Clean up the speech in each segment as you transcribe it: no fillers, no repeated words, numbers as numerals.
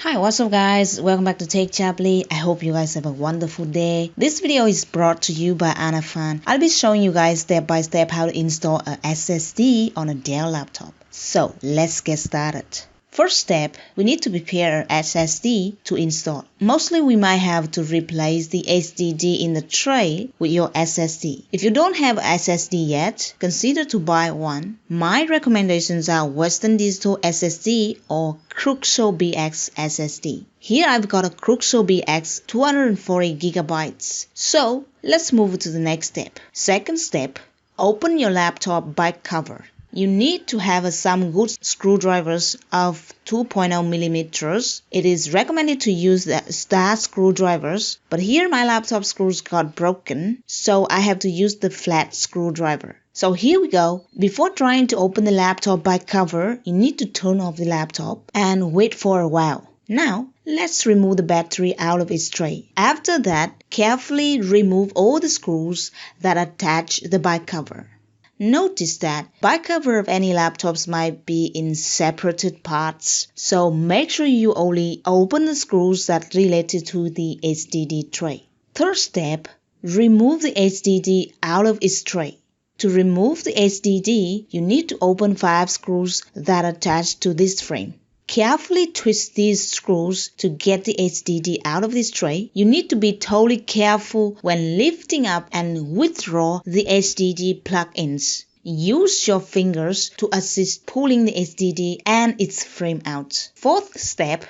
Hi, what's up guys? Welcome back to techaply. I hope you guys have a wonderful day. This video is brought to you by Anafan. I'll be showing you guys step by step how to install a SSD on a Dell laptop. So let's get started. First step, we need to prepare an SSD to install. Mostly we might have to replace the HDD in the tray with your SSD. If you don't have an SSD yet, consider to buy one. My recommendations are Western Digital SSD or Crucial BX SSD. Here I've got a Crucial BX 240GB. So let's move to the next step. Second step, open your laptop back cover. You need to have some good screwdrivers of 2.0mm. It is recommended to use the star screwdrivers, but here my laptop screws got broken, so I have to use the flat screwdriver. So here we go. Before trying to open the laptop back cover, you need to turn off the laptop and wait for a while. Now, let's remove the battery out of its tray. After that, carefully remove all the screws that attach the back cover. Notice that back cover of any laptops might be in separated parts, so make sure you only open the screws that related to the HDD tray. Third step, remove the HDD out of its tray. To remove the HDD, you need to open 5 screws that attach to this frame. Carefully twist these screws to get the HDD out of this tray. You need to be totally careful when lifting up and withdraw the HDD plug-ins. Use your fingers to assist pulling the HDD and its frame out. Fourth step,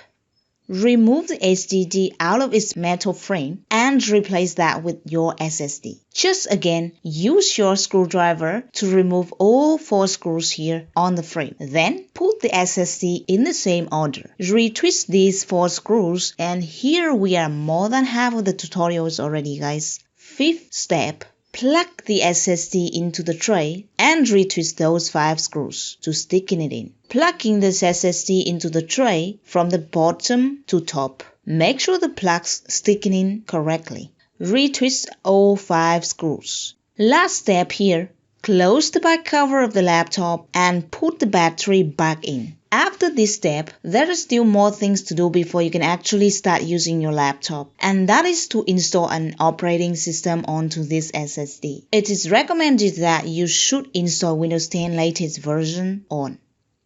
remove the HDD out of its metal frame and replace that with your SSD. Just again, use your screwdriver to remove all 4 screws here on the frame. Then put the SSD in the same order. Retwist these 4 screws, and here we are more than half of the tutorials already, guys. Fifth step, plug the SSD into the tray and retwist those 5 screws to sticken it in. Plugging this SSD into the tray from the bottom to top. Make sure the plugs stick in correctly. Retwist all 5 screws. Last step here, close the back cover of the laptop and put the battery back in. After this step, there are still more things to do before you can actually start using your laptop, and that is to install an operating system onto this SSD. It is recommended that you should install Windows 10 latest version on.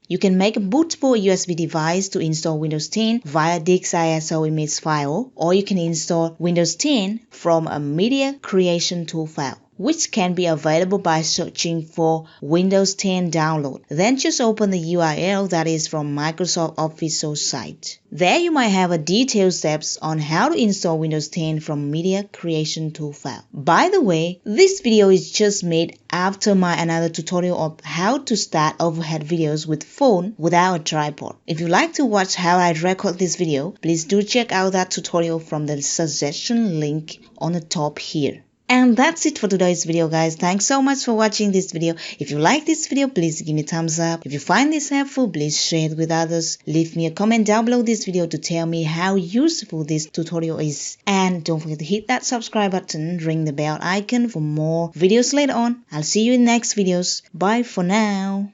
You can make a bootable USB device to install Windows 10 via DXISO image file, or you can install Windows 10 from a media creation tool file, which can be available by searching for Windows 10 download. Then just open the URL that is from Microsoft official site. There you might have a detailed steps on how to install Windows 10 from media creation tool file. By the way, this video is just made after my another tutorial of how to start overhead videos with phone without a tripod. If you like to watch how I record this video, please do check out that tutorial from the suggestion link on the top here. And that's it for today's video, guys. Thanks so much for watching this video. If you like this video, please give me a thumbs up. If you find this helpful, please share it with others. Leave me a comment down below this video to tell me how useful this tutorial is. And don't forget to hit that subscribe button, ring the bell icon for more videos later on. I'll see you in next videos. Bye for now.